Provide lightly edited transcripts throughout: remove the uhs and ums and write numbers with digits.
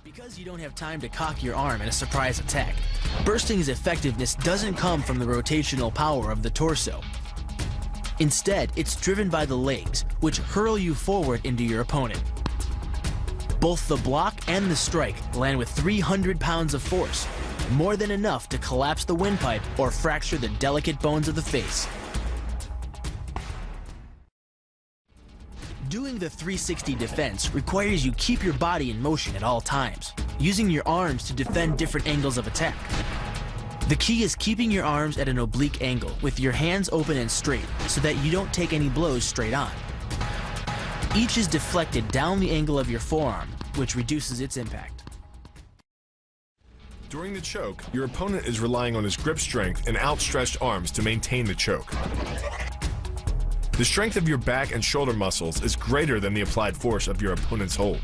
Because you don't have time to cock your arm in a surprise attack, bursting's effectiveness doesn't come from the rotational power of the torso. Instead, it's driven by the legs, which hurl you forward into your opponent. Both the block and the strike land with 300 pounds of force, more than enough to collapse the windpipe or fracture the delicate bones of the face. Doing the 360 defense requires you keep your body in motion at all times, using your arms to defend different angles of attack. The key is keeping your arms at an oblique angle with your hands open and straight so that you don't take any blows straight on. Each is deflected down the angle of your forearm, which reduces its impact. During the choke, your opponent is relying on his grip strength and outstretched arms to maintain the choke. The strength of your back and shoulder muscles is greater than the applied force of your opponent's hold,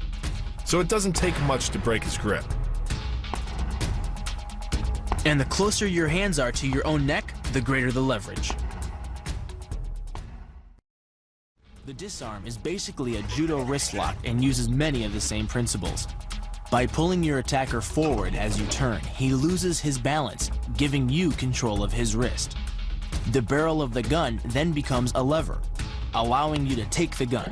so it doesn't take much to break his grip. And the closer your hands are to your own neck, the greater the leverage. The disarm is basically a judo wrist lock and uses many of the same principles. By pulling your attacker forward as you turn, he loses his balance, giving you control of his wrist. The barrel of the gun then becomes a lever, allowing you to take the gun.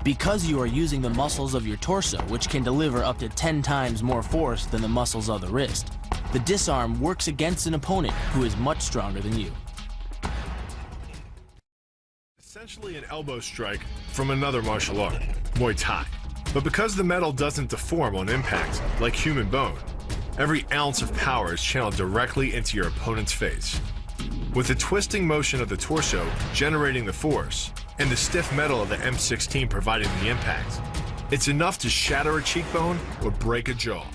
Because you are using the muscles of your torso, which can deliver up to 10 times more force than the muscles of the wrist, the disarm works against an opponent who is much stronger than you. Essentially an elbow strike from another martial art, Muay Thai. But because the metal doesn't deform on impact, like human bone, every ounce of power is channeled directly into your opponent's face. With the twisting motion of the torso generating the force, and the stiff metal of the M16 providing the impact, it's enough to shatter a cheekbone or break a jaw.